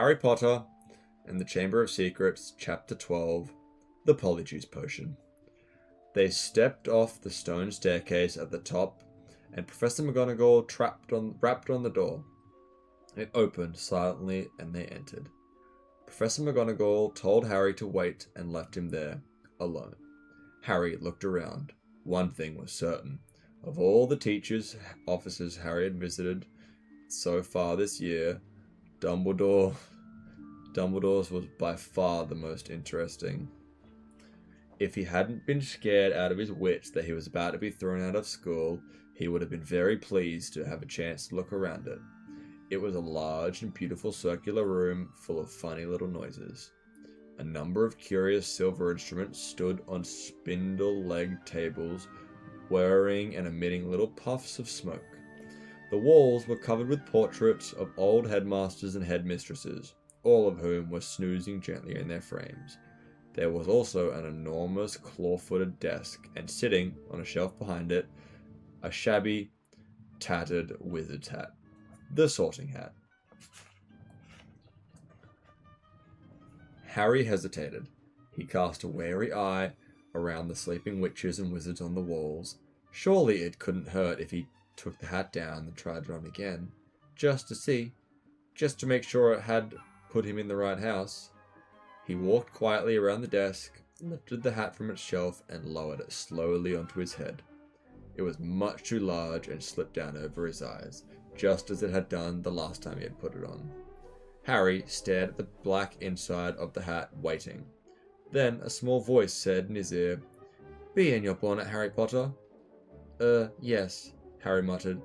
Harry Potter and the Chamber of Secrets, Chapter 12, The Polyjuice Potion. They stepped off the stone staircase at the top, and Professor McGonagall rapped on the door. It opened silently, and they entered. Professor McGonagall told Harry to wait and left him there, alone. Harry looked around. One thing was certain. Of all the teachers' offices Harry had visited so far this year, Dumbledore's was by far the most interesting. If he hadn't been scared out of his wits that he was about to be thrown out of school, he would have been very pleased to have a chance to look around it. It was a large and beautiful circular room full of funny little noises. A number of curious silver instruments stood on spindle-legged tables, whirring and emitting little puffs of smoke. The walls were covered with portraits of old headmasters and headmistresses, all of whom were snoozing gently in their frames. There was also an enormous claw-footed desk, and sitting on a shelf behind it, a shabby, tattered wizard's hat. The Sorting Hat. Harry hesitated. He cast a wary eye around the sleeping witches and wizards on the walls. Surely it couldn't hurt if he took the hat down and tried it on again, just to see, just to make sure it had put him in the right house. He walked quietly around the desk, lifted the hat from its shelf, and lowered it slowly onto his head. It was much too large and slipped down over his eyes, just as it had done the last time he had put it on. Harry stared at the black inside of the hat, waiting. Then a small voice said in his ear, "Be in your bonnet, Harry Potter." Yes," Harry muttered.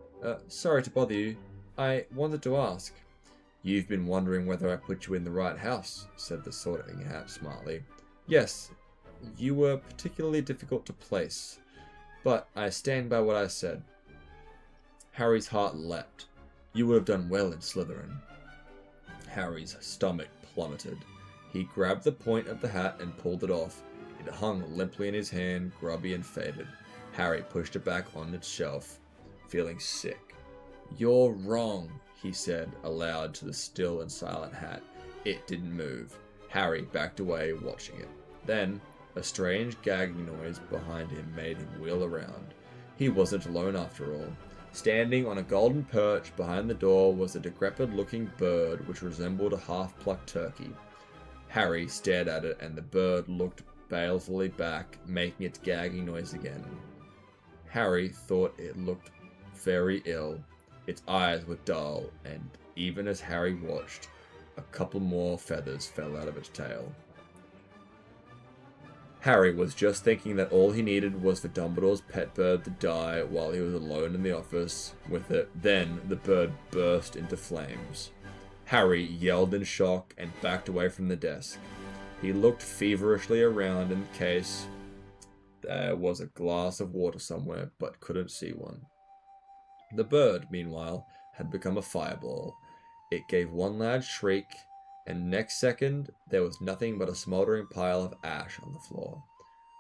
Sorry to bother you. I wanted to ask." "You've been wondering whether I put you in the right house," said the Sorting Hat smartly. "Yes, you were particularly difficult to place, but I stand by what I said." Harry's heart leapt. "You would have done well in Slytherin." Harry's stomach plummeted. He grabbed the point of the hat and pulled it off. It hung limply in his hand, grubby and faded. Harry pushed it back on its shelf, feeling sick. "You're wrong," he said aloud to the still and silent hat. It didn't move. Harry backed away, watching it. Then, a strange gagging noise behind him made him wheel around. He wasn't alone after all. Standing on a golden perch behind the door was a decrepit-looking bird which resembled a half-plucked turkey. Harry stared at it, and the bird looked balefully back, making its gagging noise again. Harry thought it looked very ill. Its eyes were dull, and even as Harry watched, a couple more feathers fell out of its tail. Harry was just thinking that all he needed was for Dumbledore's pet bird to die while he was alone in the office with it. Then the bird burst into flames. Harry yelled in shock and backed away from the desk. He looked feverishly around in case there was a glass of water somewhere, but couldn't see one. The bird, meanwhile, had become a fireball. It gave one loud shriek, and next second there was nothing but a smouldering pile of ash on the floor.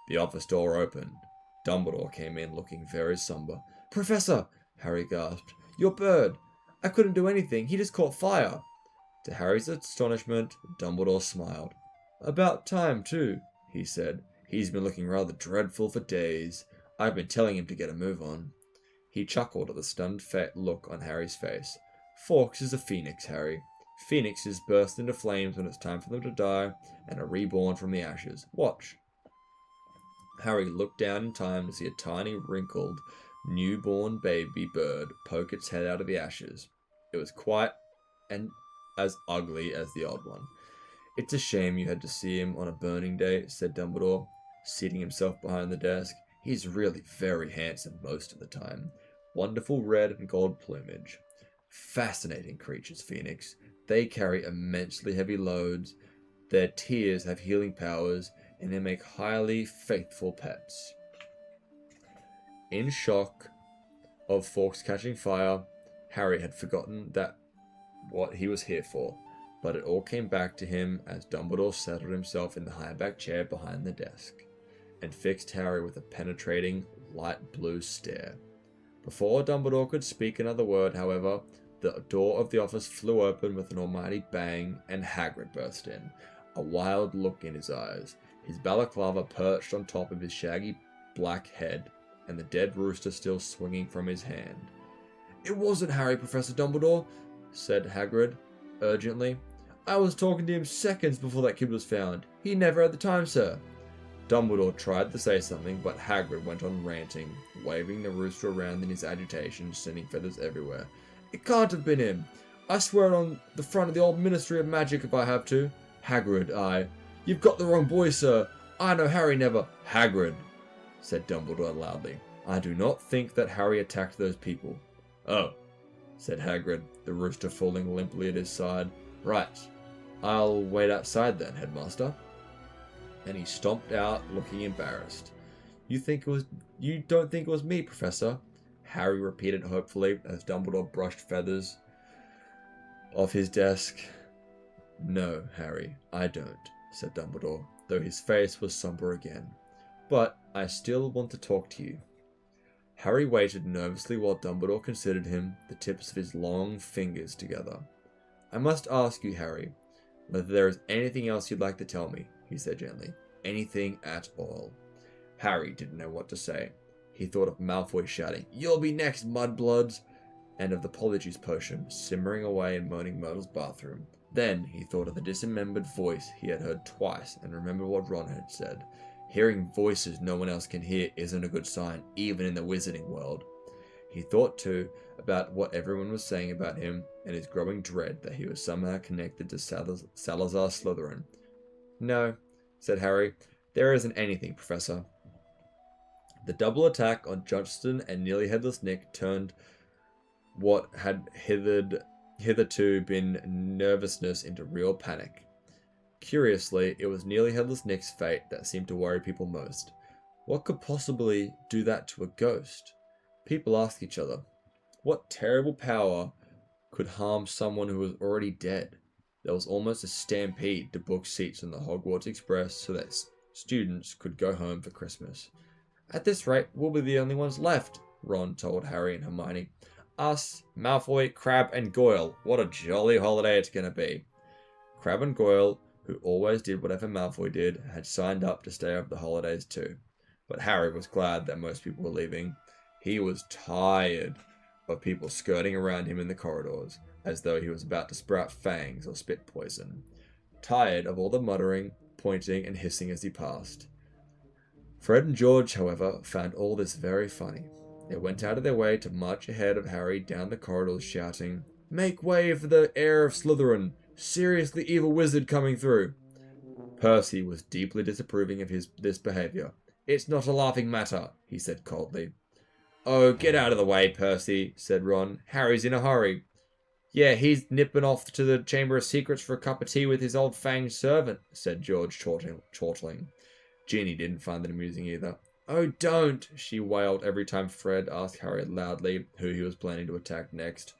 The office door opened. Dumbledore came in looking very somber. "Professor!" Harry gasped. "Your bird! I couldn't do anything. He just caught fire." To Harry's astonishment, Dumbledore smiled. "About time, too," he said. "He's been looking rather dreadful for days. I've been telling him to get a move on." He chuckled at the stunned look on Harry's face. "Fawkes is a phoenix, Harry. Phoenixes burst into flames when it's time for them to die and are reborn from the ashes. Watch." Harry looked down in time to see a tiny, wrinkled, newborn baby bird poke its head out of the ashes. It was quite and as ugly as the old one. "It's a shame you had to see him on a burning day," said Dumbledore, seating himself behind the desk. "He's really very handsome most of the time. Wonderful red and gold plumage. Fascinating creatures, Phoenix. They carry immensely heavy loads. Their tears have healing powers, and they make highly faithful pets." In shock of Fawkes catching fire, Harry had forgotten what he was here for, but it all came back to him as Dumbledore settled himself in the high-backed chair behind the desk and fixed Harry with a penetrating, light blue stare. Before Dumbledore could speak another word, however, The door of the office flew open with an almighty bang, and Hagrid burst in, a wild look in his eyes, his balaclava perched on top of his shaggy black head, and the dead rooster still swinging from his hand. "It wasn't Harry, Professor Dumbledore," said Hagrid, urgently. "I was talking to him seconds before that kid was found. He never had the time, sir." Dumbledore tried to say something, but Hagrid went on ranting, waving the rooster around in his agitation, sending feathers everywhere. "It can't have been him. I swear it on the front of the old Ministry of Magic if I have to. Hagrid, You've got the wrong boy, sir. I know Harry never—" "Hagrid," said Dumbledore loudly. "I do not think that Harry attacked those people." "Oh," said Hagrid, the rooster falling limply at his side. "Right. I'll wait outside then, Headmaster." And he stomped out, looking embarrassed. You don't think it was me, Professor?" Harry repeated hopefully, as Dumbledore brushed feathers off his desk. "No, Harry, I don't," said Dumbledore, though his face was somber again. "But I still want to talk to you." Harry waited nervously while Dumbledore considered him, the tips of his long fingers together. "I must ask you, Harry, whether there is anything else you'd like to tell me," he said gently. "Anything at all." Harry didn't know what to say. He thought of Malfoy shouting, "You'll be next, mudbloods!" and of the Polyjuice Potion simmering away in Moaning Myrtle's bathroom. Then he thought of the dismembered voice he had heard twice and remembered what Ron had said. Hearing voices no one else can hear isn't a good sign, even in the wizarding world. He thought, too, about what everyone was saying about him and his growing dread that he was somehow connected to Salazar Slytherin. "No," said Harry, "there isn't anything, Professor." The double attack on Johnston and Nearly Headless Nick turned what had hitherto been nervousness into real panic. Curiously, it was Nearly Headless Nick's fate that seemed to worry people most. What could possibly do that to a ghost? People asked each other, what terrible power could harm someone who was already dead? There was almost a stampede to book seats on the Hogwarts Express so that students could go home for Christmas. "At this rate, we'll be the only ones left," Ron told Harry and Hermione. "Us, Malfoy, Crabbe, and Goyle. What a jolly holiday it's going to be." Crabbe and Goyle, who always did whatever Malfoy did, had signed up to stay over the holidays too. But Harry was glad that most people were leaving. He was tired of people skirting around him in the corridors, as though he was about to sprout fangs or spit poison. Tired of all the muttering, pointing, and hissing as he passed. Fred and George, however, found all this very funny. They went out of their way to march ahead of Harry down the corridors shouting, "Make way for the heir of Slytherin! Seriously evil wizard coming through!" Percy was deeply disapproving of this behaviour. "It's not a laughing matter," he said coldly. "Oh, get out of the way, Percy," said Ron. "Harry's in a hurry." "Yeah, he's nipping off to the Chamber of Secrets for a cup of tea with his old fanged servant," said George, chortling. Ginny didn't find it amusing either. "Oh, don't!" she wailed every time Fred asked Harry loudly who he was planning to attack next,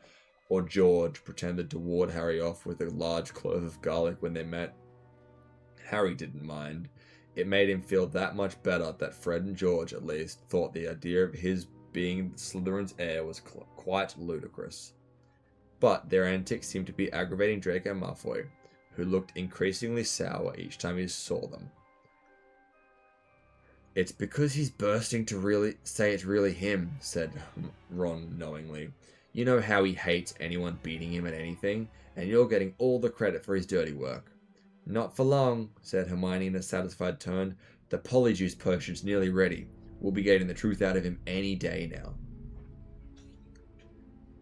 or George pretended to ward Harry off with a large clove of garlic when they met. Harry didn't mind. It made him feel that much better that Fred and George, at least, thought the idea of his being Slytherin's heir was quite ludicrous. But their antics seemed to be aggravating Draco Malfoy, who looked increasingly sour each time he saw them. "It's because he's bursting to really say it's really him," said Ron knowingly. "You know how he hates anyone beating him at anything, and you're getting all the credit for his dirty work." "Not for long," said Hermione in a satisfied tone. "The Polyjuice Potion's nearly ready. We'll be getting the truth out of him any day now."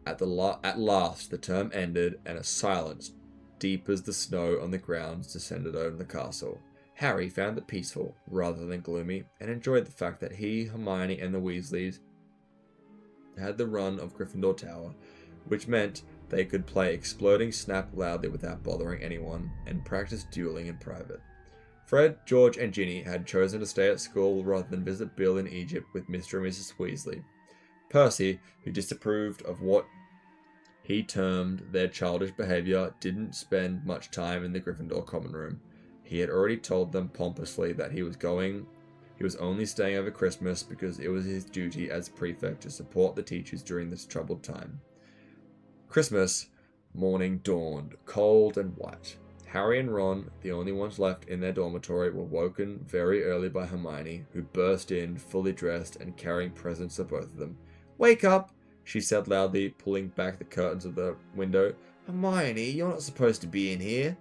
At last the term ended, and a silence, deep as the snow on the grounds, descended over the castle. Harry found it peaceful, rather than gloomy, and enjoyed the fact that he, Hermione, and the Weasleys had the run of Gryffindor Tower, which meant they could play Exploding Snap loudly without bothering anyone, and practice dueling in private. Fred, George, and Ginny had chosen to stay at school rather than visit Bill in Egypt with Mr. and Mrs. Weasley. Percy, who disapproved of what he termed their childish behaviour, didn't spend much time in the Gryffindor common room. He had already told them pompously that he was only staying over Christmas because it was his duty as prefect to support the teachers during this troubled time. Christmas morning dawned, cold and white. Harry and Ron, the only ones left in their dormitory, were woken very early by Hermione, who burst in, fully dressed and carrying presents for both of them. "Wake up!" she said loudly, pulling back the curtains of the window. "Hermione, you're not supposed to be in here,"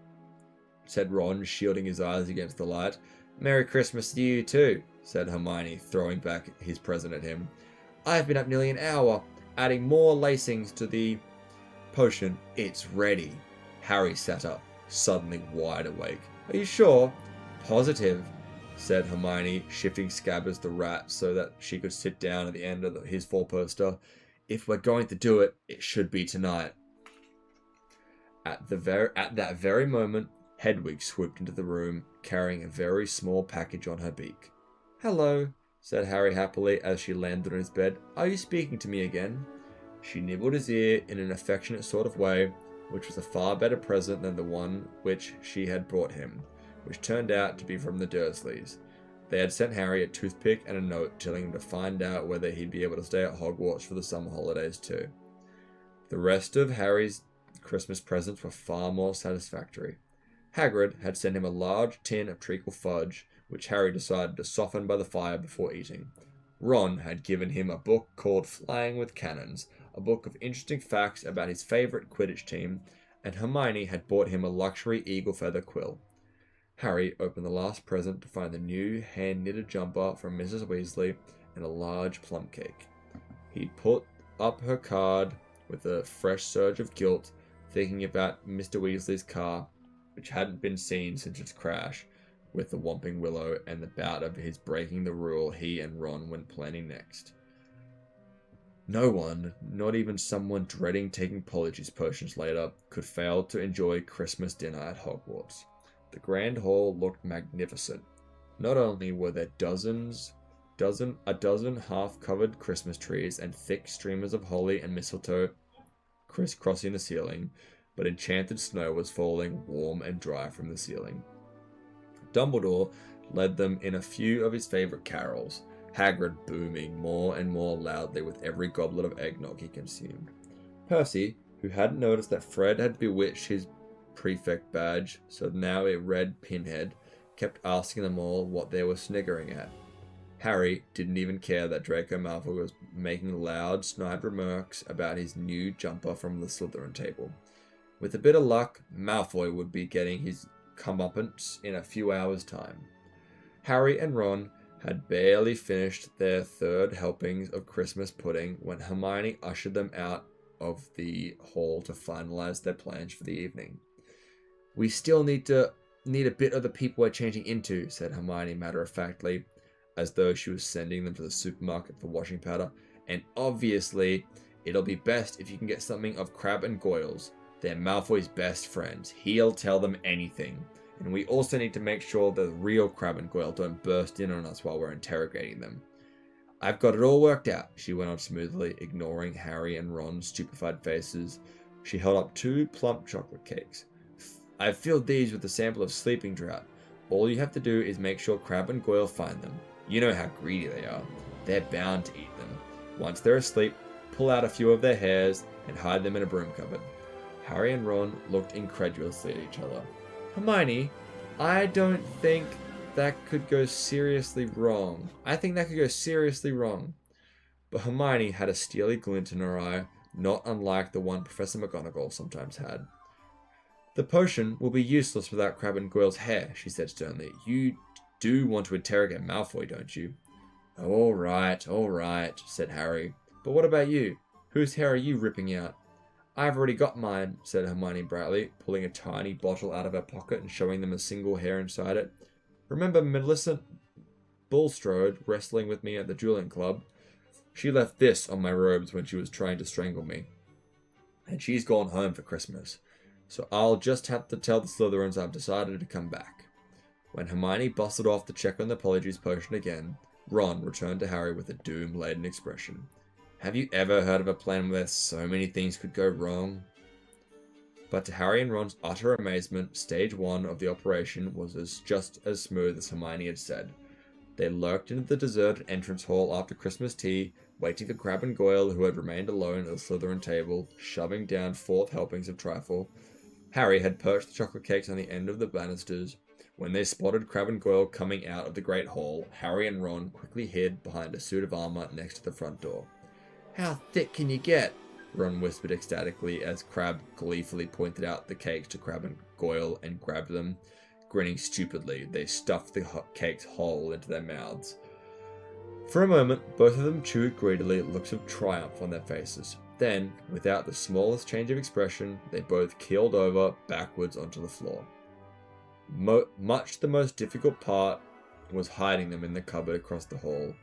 said Ron, shielding his eyes against the light. "Merry Christmas to you too," said Hermione, throwing back his present at him. "I've been up nearly an hour, adding more lacings to the potion. It's ready." Harry sat up, suddenly wide awake. "Are you sure?" "Positive," said Hermione, shifting Scabbers the rat so that she could sit down at the end of his four-poster. "If we're going to do it, it should be tonight." At that very moment, Hedwig swooped into the room, carrying a very small package on her beak. "Hello," said Harry happily as she landed on his bed. "Are you speaking to me again?" She nibbled his ear in an affectionate sort of way, which was a far better present than the one which she had brought him, which turned out to be from the Dursleys. They had sent Harry a toothpick and a note telling him to find out whether he'd be able to stay at Hogwarts for the summer holidays too. The rest of Harry's Christmas presents were far more satisfactory. Hagrid had sent him a large tin of treacle fudge, which Harry decided to soften by the fire before eating. Ron had given him a book called Flying with Cannons, a book of interesting facts about his favourite Quidditch team, and Hermione had bought him a luxury eagle feather quill. Harry opened the last present to find the new hand-knitted jumper from Mrs. Weasley and a large plum cake. He put up her card with a fresh surge of guilt, thinking about Mr. Weasley's car, which hadn't been seen since its crash with the Whomping Willow, and the bout of his breaking the rule he and Ron went planning next. No one, not even someone dreading taking Polyjuice Potions later, could fail to enjoy Christmas dinner at Hogwarts. The Grand Hall looked magnificent. Not only were there a dozen half-covered Christmas trees and thick streamers of holly and mistletoe crisscrossing the ceiling, but enchanted snow was falling warm and dry from the ceiling. Dumbledore led them in a few of his favourite carols, Hagrid booming more and more loudly with every goblet of eggnog he consumed. Percy, who hadn't noticed that Fred had bewitched his prefect badge, so now it read Pinhead, kept asking them all what they were sniggering at. Harry didn't even care that Draco Malfoy was making loud, snide remarks about his new jumper from the Slytherin table. With a bit of luck, Malfoy would be getting his comeuppance in a few hours' time. Harry and Ron had barely finished their third helpings of Christmas pudding when Hermione ushered them out of the hall to finalize their plans for the evening. "We still need a bit of the people we're changing into," said Hermione matter-of-factly, as though she was sending them to the supermarket for washing powder. "And obviously, it'll be best if you can get something of Crabbe and Goyle's. They're Malfoy's best friends. He'll tell them anything. And we also need to make sure the real Crabbe and Goyle don't burst in on us while we're interrogating them." "I've got it all worked out," she went on smoothly, ignoring Harry and Ron's stupefied faces. She held up 2 plump chocolate cakes. "I've filled these with a sample of Sleeping Draught. All you have to do is make sure Crabbe and Goyle find them. You know how greedy they are. They're bound to eat them. Once they're asleep, pull out a few of their hairs and hide them in a broom cupboard." Harry and Ron looked incredulously at each other. "Hermione, I don't think that could go seriously wrong. I think that could go seriously wrong." But Hermione had a steely glint in her eye, not unlike the one Professor McGonagall sometimes had. "The potion will be useless without Crabbe and Goyle's hair," she said sternly. "You do want to interrogate Malfoy, don't you?" All right, said Harry. "But what about you? Whose hair are you ripping out?" "I've already got mine," said Hermione brightly, pulling a tiny bottle out of her pocket and showing them a single hair inside it. "Remember Millicent Bulstrode wrestling with me at the dueling club? She left this on my robes when she was trying to strangle me. And she's gone home for Christmas. So I'll just have to tell the Slytherins I've decided to come back." When Hermione bustled off to check on the Polyjuice Potion again, Ron returned to Harry with a doom-laden expression. "Have you ever heard of a plan where so many things could go wrong?" But to Harry and Ron's utter amazement, stage 1 of the operation was just as smooth as Hermione had said. They lurked into the deserted entrance hall after Christmas tea, waiting for Crab and Goyle, who had remained alone at the Slytherin table, shoving down 4th helpings of trifle. Harry had perched the chocolate cakes on the end of the banisters. When they spotted Crab and Goyle coming out of the Great Hall, Harry and Ron quickly hid behind a suit of armor next to the front door. "How thick can you get?" Ron whispered ecstatically as Crab gleefully pointed out the cakes to Crab and Goyle and grabbed them. Grinning stupidly, they stuffed the cakes whole into their mouths. For a moment, both of them chewed greedily, looks of triumph on their faces. Then, without the smallest change of expression, they both keeled over backwards onto the floor. Much the most difficult part was hiding them in the cupboard across the hall.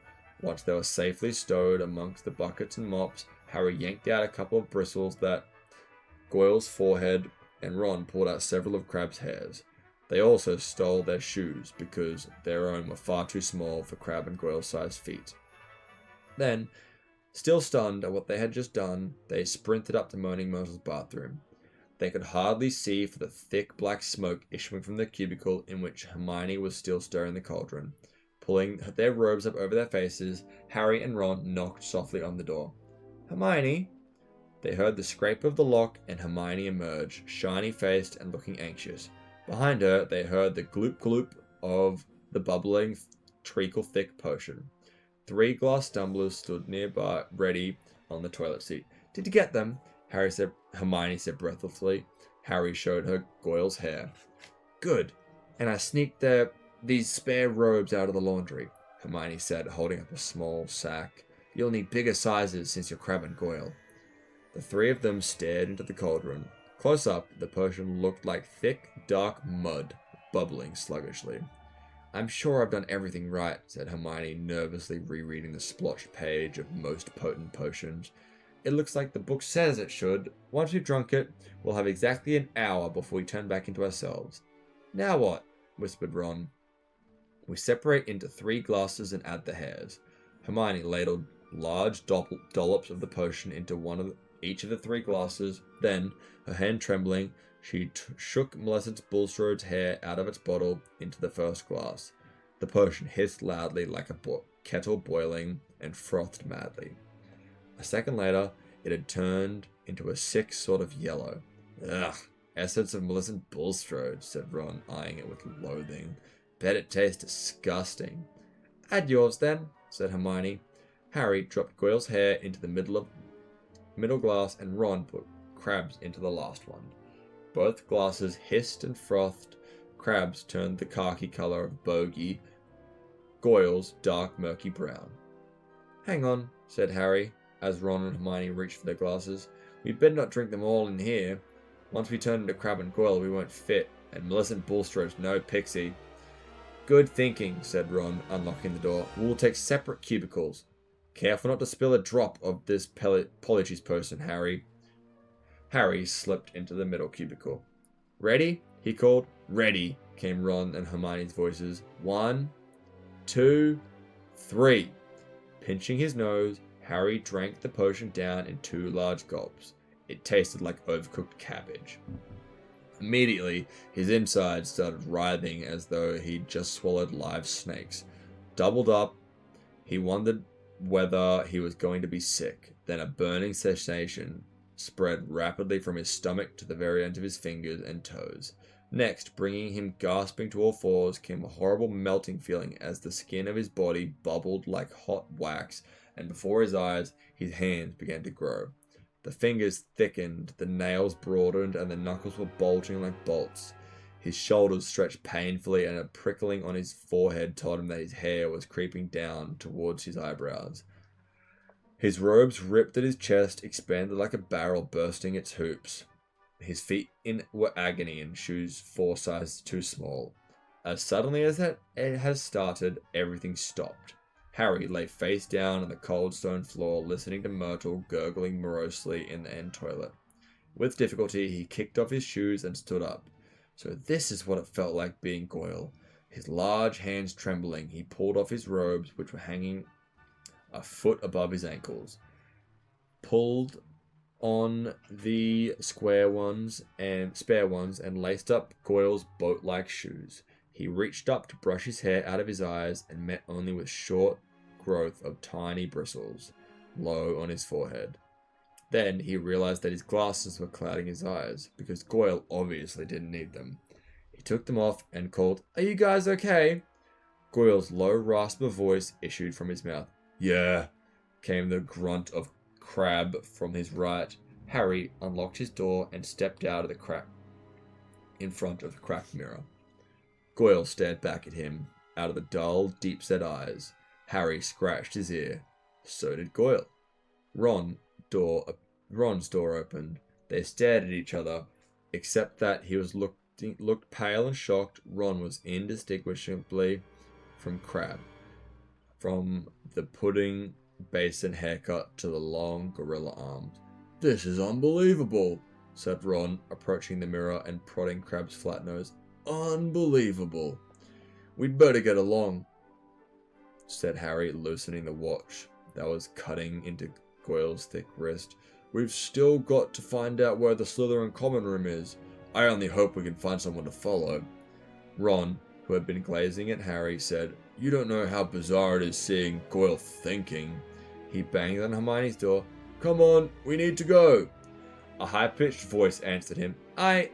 Once they were safely stowed amongst the buckets and mops, Harry yanked out a couple of bristles that Goyle's forehead, and Ron pulled out several of Crab's hairs. They also stole their shoes, because their own were far too small for Crab and Goyle-sized feet. Then, still stunned at what they had just done, they sprinted up to Moaning Myrtle's bathroom. They could hardly see for the thick black smoke issuing from the cubicle in which Hermione was still stirring the cauldron. Pulling their robes up over their faces, Harry and Ron knocked softly on the door. "Hermione?" They heard the scrape of the lock and Hermione emerged, shiny-faced and looking anxious. Behind her, they heard the gloop-gloop of the bubbling, treacle-thick potion. 3 glass tumblers stood nearby, ready on the toilet seat. "Did you get them?" Hermione said breathlessly. Harry showed her Goyle's hair. "Good. And I sneaked these spare robes out of the laundry," Hermione said, holding up a small sack. "You'll need bigger sizes since you're Crab and Goyle." The 3 of them stared into the cauldron. Close up, the potion looked like thick, dark mud, bubbling sluggishly. "I'm sure I've done everything right," said Hermione, nervously rereading the splotched page of most potent potions. "It looks like the book says it should. Once we've drunk it, we'll have exactly an hour before we turn back into ourselves." "Now what?" whispered Ron. "We separate into 3 glasses and add the hairs." Hermione ladled large dollops of the potion into each of the 3 glasses. Then, her hand trembling, she shook Millicent's Bulstrode's hair out of its bottle into the first glass. The potion hissed loudly like a kettle boiling and frothed madly. A second later, it had turned into a sick sort of yellow. "Ugh, essence of Millicent Bulstrode," said Ron, eyeing it with loathing. "Bet it tastes disgusting." "Add yours, then," said Hermione. Harry dropped Goyle's hair into the middle glass, and Ron put Crab's into the last one. Both glasses hissed and frothed. Crab's turned the khaki color of bogey, Goyle's dark murky brown. "Hang on," said Harry, as Ron and Hermione reached for their glasses. "We'd better not drink them all in here. Once we turn into Crab and Goyle, we won't fit, and Millicent Bulstrode's no pixie." "Good thinking," said Ron, unlocking the door. "We'll take separate cubicles. Careful not to spill a drop of this Polyjuice Potion, Harry." Harry slipped into the middle cubicle. "Ready?" he called. "Ready," came Ron and Hermione's voices. 1, 2, 3. Pinching his nose, Harry drank the potion down in 2 large gulps. It tasted like overcooked cabbage. Immediately, his insides started writhing as though he'd just swallowed live snakes. Doubled up, he wondered whether he was going to be sick. Then a burning sensation spread rapidly from his stomach to the very ends of his fingers and toes. Next, bringing him gasping to all fours, came a horrible melting feeling as the skin of his body bubbled like hot wax, and before his eyes, his hands began to grow. The fingers thickened, the nails broadened, and the knuckles were bulging like bolts. His shoulders stretched painfully, and a prickling on his forehead told him that his hair was creeping down towards his eyebrows. His robes ripped at his chest, expanded like a barrel bursting its hoops. His feet were agony in shoes 4 sizes too small. As suddenly as it has started, everything stopped. Harry lay face down on the cold stone floor, listening to Myrtle gurgling morosely in the end toilet. With difficulty, he kicked off his shoes and stood up. So this is what it felt like being Goyle. His large hands trembling, he pulled off his robes, which were hanging a foot above his ankles, pulled on the spare ones, and laced up Goyle's boat-like shoes. He reached up to brush his hair out of his eyes and met only with short growth of tiny bristles. low on his forehead. Then he realized that his glasses were clouding his eyes, because Goyle obviously didn't need them. He took them off and called, "Are you guys okay?" Goyle's low rasp of voice issued from his mouth. "Yeah," came the grunt of Crab from his right. Harry unlocked his door and stepped out of the crack in front of the cracked mirror. Goyle stared back at him, out of the dull, deep-set eyes. Harry scratched his ear. So did Goyle. Ron's door opened. They stared at each other, except that he looked pale and shocked. Ron was indistinguishably from Crab, from the pudding basin haircut to the long gorilla arms. "This is unbelievable," said Ron, approaching the mirror and prodding Crab's flat nose. "Unbelievable." "We'd better get along," said Harry, loosening the watch that was cutting into Goyle's thick wrist. "We've still got to find out where the Slytherin common room is. I only hope we can find someone to follow." Ron, who had been glazing at Harry, said, "You don't know how bizarre it is seeing Goyle thinking." He banged on Hermione's door. "Come on, we need to go." A high-pitched voice answered him. I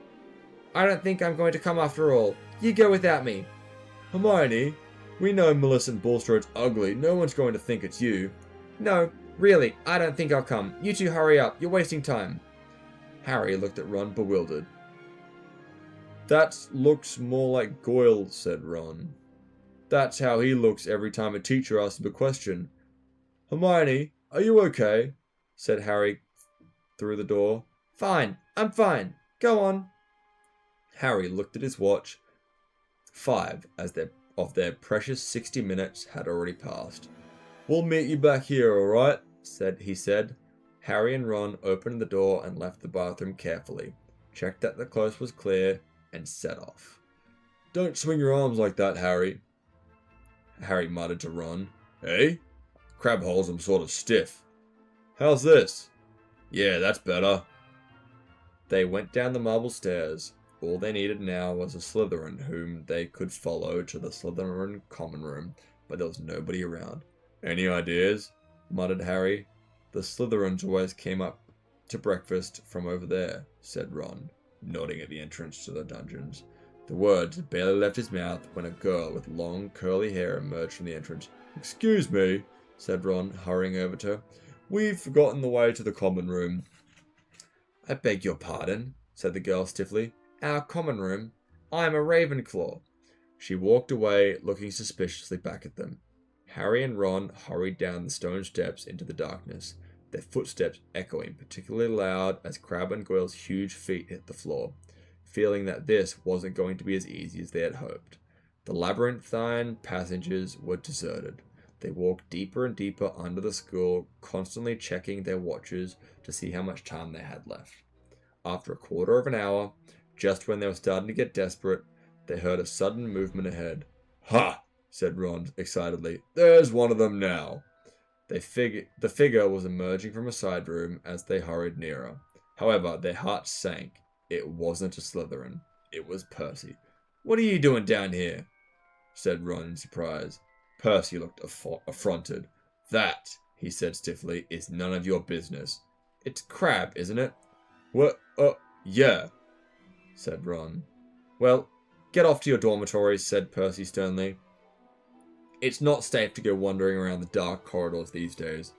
don't think I'm going to come after all. You go without me." "Hermione, we know Millicent Bulstrode's ugly. No one's going to think it's you." "No, really, I don't think I'll come. You two hurry up. You're wasting time." Harry looked at Ron bewildered. "That looks more like Goyle," said Ron. "That's how he looks every time a teacher asks him a question." "Hermione, are you okay?" said Harry through the door. "Fine, I'm fine. Go on." Harry looked at his watch. 5 of their precious 60 minutes had already passed. "We'll meet you back here, alright?" he said. Harry and Ron opened the door and left the bathroom carefully, checked that the coast was clear, and set off. "Don't swing your arms like that, Harry," Harry muttered to Ron. "Eh? Crab holds them sort of stiff. How's this? Yeah, that's better." They went down the marble stairs. All they needed now was a Slytherin whom they could follow to the Slytherin common room, but there was nobody around. "Any ideas?" muttered Harry. "The Slytherins always came up to breakfast from over there," said Ron, nodding at the entrance to the dungeons. The words had barely left his mouth when a girl with long curly hair emerged from the entrance. "Excuse me," said Ron, hurrying over to her. "We've forgotten the way to the common room." "I beg your pardon," said the girl stiffly. "Our common room? I am a Ravenclaw." She walked away, looking suspiciously back at them. Harry and Ron hurried down the stone steps into the darkness, their footsteps echoing particularly loud as Crabbe and Goyle's huge feet hit the floor, feeling that this wasn't going to be as easy as they had hoped. The labyrinthine passages were deserted. They walked deeper and deeper under the school, constantly checking their watches to see how much time they had left. After a quarter of an hour, just when they were starting to get desperate, they heard a sudden movement ahead. "Ha!" said Ron excitedly. "There's one of them now." The figure was emerging from a side room as they hurried nearer. However, their hearts sank. It wasn't a Slytherin. It was Percy. "What are you doing down here?" said Ron in surprise. Percy looked affronted. "That," he said stiffly, "is none of your business." "It's Crabbe, isn't it?" "What? Yeah," said Ron. "Well, get off to your dormitories," said Percy sternly. "It's not safe to go wandering around the dark corridors these days."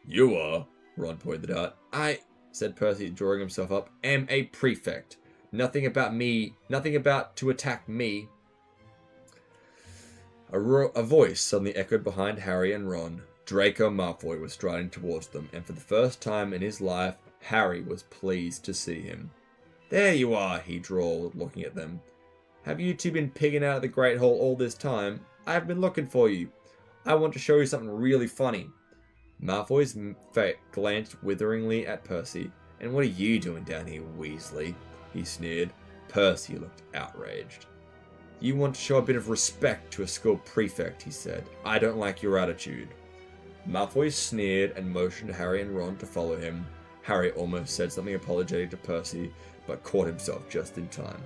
"You are," Ron pointed out. "I," said Percy, drawing himself up, "am a prefect. Nothing about to attack me." A voice suddenly echoed behind Harry and Ron. Draco Malfoy was striding towards them, and for the first time in his life, Harry was pleased to see him. "There you are," he drawled, looking at them. "Have you two been pigging out at the Great Hall all this time? I have been looking for you. I want to show you something really funny." Malfoy's face glanced witheringly at Percy. "And what are you doing down here, Weasley?" he sneered. Percy looked outraged. "You want to show a bit of respect to a school prefect," he said. "I don't like your attitude." Malfoy sneered and motioned Harry and Ron to follow him. Harry almost said something apologetic to Percy, but caught himself just in time.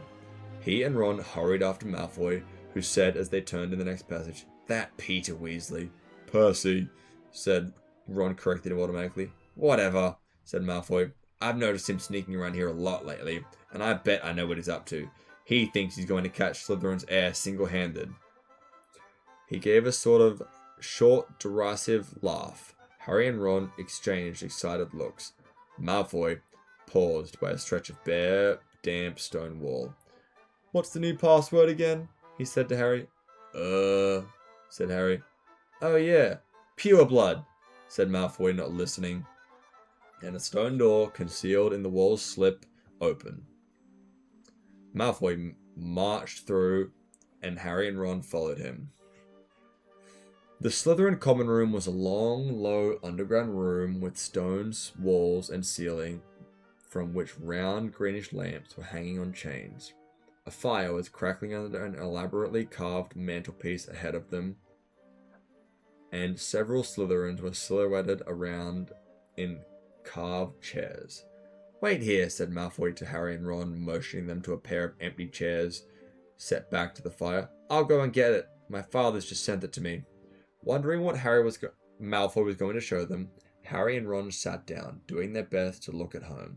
He and Ron hurried after Malfoy, who said as they turned in the next passage, "That Peter Weasley." "Percy," said Ron corrected him automatically. Whatever, said Malfoy. I've noticed him sneaking around here a lot lately, and I bet I know what he's up to. He thinks he's going to catch Slytherin's heir single-handed. He gave a sort of short, derisive laugh. Harry and Ron exchanged excited looks. Malfoy paused by a stretch of bare, damp stone wall. What's the new password again? He said to Harry. Said Harry. Oh yeah, pure blood, said Malfoy, not listening. And a stone door, concealed in the wall's slip, open. Malfoy marched through, and Harry and Ron followed him. The Slytherin common room was a long, low, underground room with stone walls and ceiling, from which round, greenish lamps were hanging on chains. A fire was crackling under an elaborately carved mantelpiece ahead of them, and several Slytherins were silhouetted around in carved chairs. Wait here, said Malfoy to Harry and Ron, motioning them to a pair of empty chairs set back to the fire. I'll go and get it. My father's just sent it to me. Wondering what Malfoy was going to show them, Harry and Ron sat down, doing their best to look at home.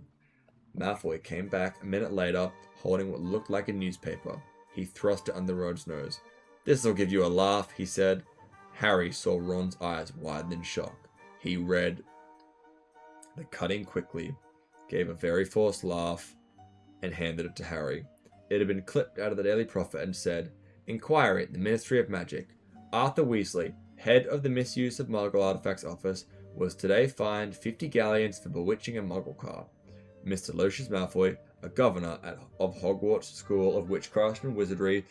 Malfoy came back a minute later, holding what looked like a newspaper. He thrust it under Ron's nose. This'll give you a laugh, he said. Harry saw Ron's eyes widen in shock. He read the cutting quickly, gave a very forced laugh, and handed it to Harry. It had been clipped out of the Daily Prophet and said, Inquiry at the Ministry of Magic. Arthur Weasley, head of the Misuse of Muggle Artifacts Office, was today fined 50 galleons for bewitching a Muggle car. Mr. Lucius Malfoy, a governor of Hogwarts School of Witchcraft and Wizardry,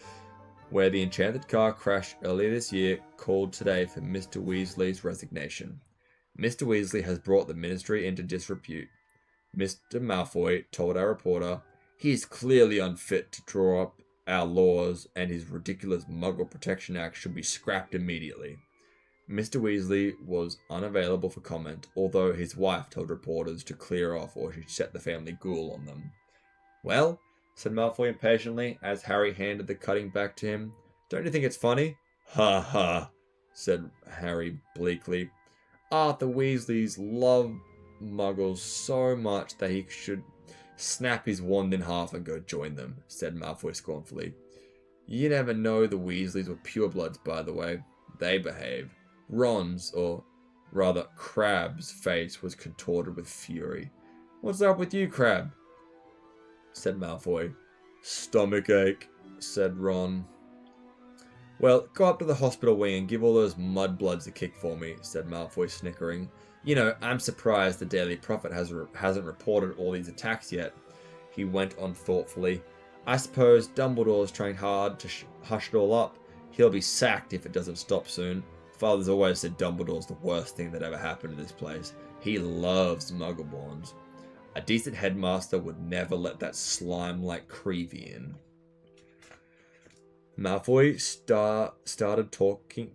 where the enchanted car crashed earlier this year, called today for Mr. Weasley's resignation. Mr. Weasley has brought the ministry into disrepute. Mr. Malfoy told our reporter, he is clearly unfit to draw up our laws, and his ridiculous Muggle Protection Act should be scrapped immediately. Mr. Weasley was unavailable for comment, although his wife told reporters to clear off or she'd set the family ghoul on them. Well, said Malfoy impatiently, as Harry handed the cutting back to him. Don't you think it's funny? Ha ha, said Harry bleakly. Arthur Weasley's love Muggles so much that he should snap his wand in half and go join them, said Malfoy scornfully. You never know the Weasleys were purebloods, by the way. They behave. Ron's, or rather Crabbe's, face was contorted with fury. What's up with you, Crabbe? Said Malfoy. Stomachache, said Ron. Well, go up to the hospital wing and give all those mudbloods a kick for me, said Malfoy, snickering. You know, I'm surprised the Daily Prophet hasn't reported all these attacks yet. He went on thoughtfully. I suppose Dumbledore's trying hard to hush it all up. He'll be sacked if it doesn't stop soon. Father's always said Dumbledore's the worst thing that ever happened to this place. He loves Muggleborns. A decent headmaster would never let that slime-like Creevy in. Malfoy started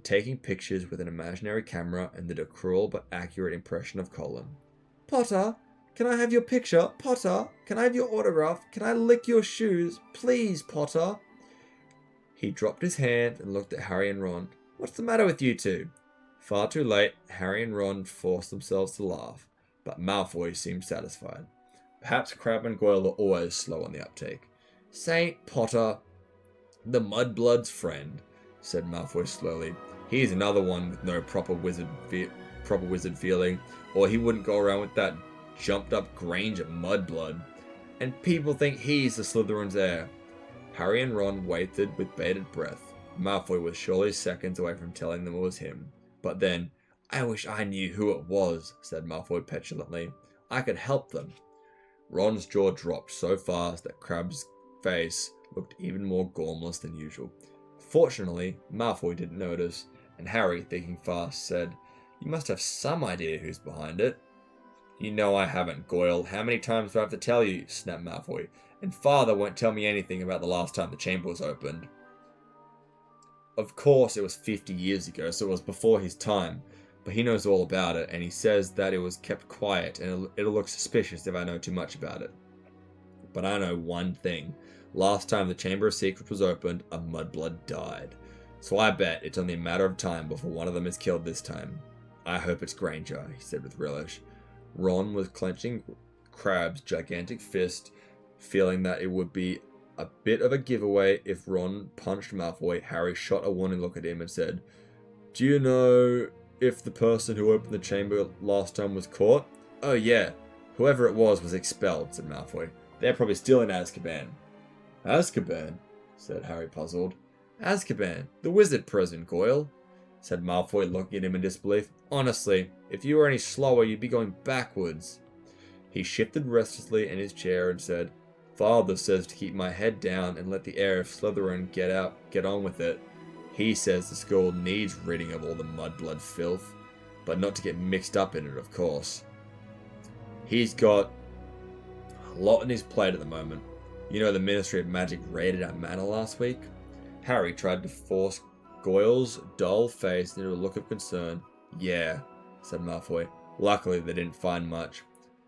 taking pictures with an imaginary camera and did a cruel but accurate impression of Colin. Potter, can I have your picture? Potter, can I have your autograph? Can I lick your shoes? Please, Potter. He dropped his hand and looked at Harry and Ron. What's the matter with you two? Far too late, Harry and Ron forced themselves to laugh, but Malfoy seemed satisfied. Perhaps Crabbe and Goyle are always slow on the uptake. Saint Potter, the Mudblood's friend, said Malfoy slowly. He's another one with no proper wizard feeling, or he wouldn't go around with that jumped-up Grange of Mudblood. And people think he's the Slytherin's heir. Harry and Ron waited with bated breath. Malfoy was surely seconds away from telling them it was him. But then, I wish I knew who it was, said Malfoy petulantly. I could help them. Ron's jaw dropped so fast that Crabbe's face looked even more gormless than usual. Fortunately, Malfoy didn't notice, and Harry, thinking fast, said, You must have some idea who's behind it. You know I haven't, Goyle. How many times do I have to tell you? Snapped Malfoy. And Father won't tell me anything about the last time the chamber was opened. Of course, it was 50 years ago, so it was before his time. But he knows all about it, and he says that it was kept quiet, and it'll look suspicious if I know too much about it. But I know one thing. Last time the Chamber of Secrets was opened, a Mudblood died. So I bet it's only a matter of time before one of them is killed this time. I hope it's Granger, he said with relish. Ron was clenching Crabbe's gigantic fist, feeling that it would be a bit of a giveaway if Ron punched Malfoy. Harry shot a warning look at him and said, "Do you know if the person who opened the chamber last time was caught?" "Oh yeah, whoever it was expelled," said Malfoy. "They're probably still in Azkaban." "Azkaban?" said Harry, puzzled. "Azkaban, the wizard prison, Goyle," said Malfoy, looking at him in disbelief. "Honestly, if you were any slower, you'd be going backwards." He shifted restlessly in his chair and said, "Father says to keep my head down and let the heir of Slytherin get on with it. He says the school needs ridding of all the mudblood filth, but not to get mixed up in it, of course. He's got a lot on his plate at the moment. You know the Ministry of Magic raided our manor last week?" Harry tried to force Goyle's dull face into a look of concern. "Yeah," said Malfoy. "Luckily they didn't find much.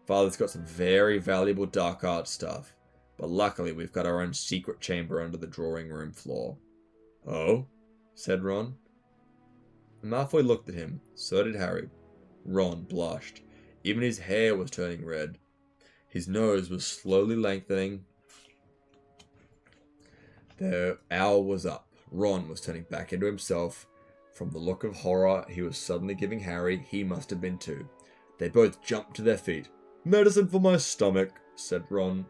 Father's got some very valuable dark art stuff. But luckily we've got our own secret chamber under the drawing room floor." "Oh?" said Ron. Malfoy looked at him. So did Harry. Ron blushed. Even his hair was turning red. His nose was slowly lengthening. The hour was up. Ron was turning back into himself. From the look of horror he was suddenly giving Harry, he must have been too. They both jumped to their feet. "Medicine for my stomach," said Ron,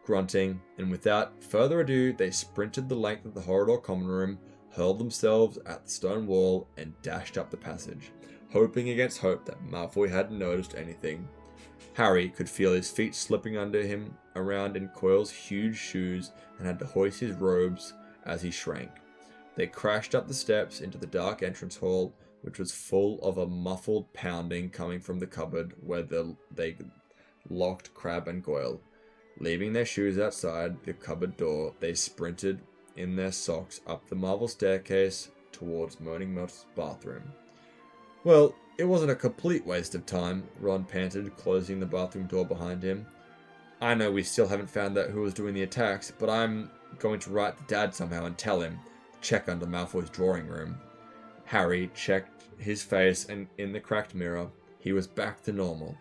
grunting, and without further ado they sprinted the length of the corridor common room, hurled themselves at the stone wall, and dashed up the passage, hoping against hope that Malfoy hadn't noticed anything. Harry could feel his feet slipping under him around in Coil's huge shoes and had to hoist his robes as he shrank. They crashed up the steps into the dark entrance hall, which was full of a muffled pounding coming from the cupboard where they locked Crabbe and Goyle. Leaving their shoes outside the cupboard door, they sprinted in their socks up the marble staircase towards Moaning Myrtle's bathroom. "Well, it wasn't a complete waste of time," Ron panted, closing the bathroom door behind him. "I know we still haven't found out who was doing the attacks, but I'm going to write to Dad somehow and tell him. Check under Malfoy's drawing room." Harry checked his face, and in the cracked mirror, he was back to normal.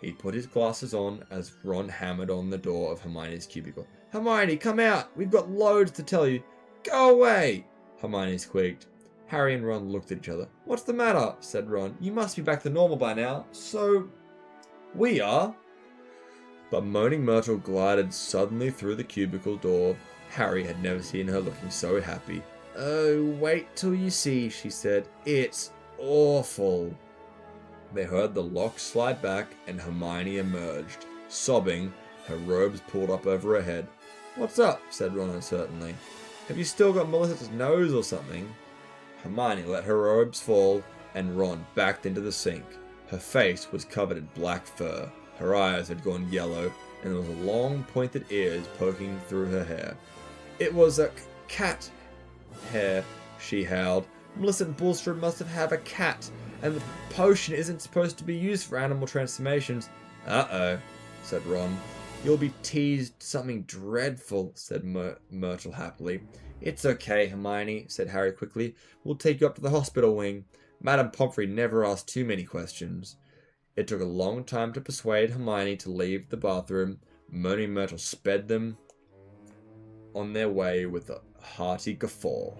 He put his glasses on as Ron hammered on the door of Hermione's cubicle. "Hermione, come out! We've got loads to tell you!" "Go away!" Hermione squeaked. Harry and Ron looked at each other. "What's the matter?" said Ron. "You must be back to normal by now." "So... we are." But Moaning Myrtle glided suddenly through the cubicle door. Harry had never seen her looking so happy. "Oh, wait till you see," she said. "It's awful." They heard the lock slide back and Hermione emerged, sobbing, her robes pulled up over her head. "What's up?" said Ron uncertainly. "Have you still got Melissa's nose or something?" Hermione let her robes fall and Ron backed into the sink. Her face was covered in black fur, her eyes had gone yellow, and there was long pointed ears poking through her hair. "It was a cat hair," she howled. "Melissa and Bulstrode must have had a cat, and the potion isn't supposed to be used for animal transformations." "Uh-oh," said Ron. "You'll be teased something dreadful," said Myrtle happily. "It's okay, Hermione," said Harry quickly. "We'll take you up to the hospital wing. Madame Pomfrey never asked too many questions." It took a long time to persuade Hermione to leave the bathroom. Moaning Myrtle sped them on their way with a hearty guffaw.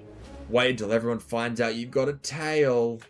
"Wait until everyone finds out you've got a tail."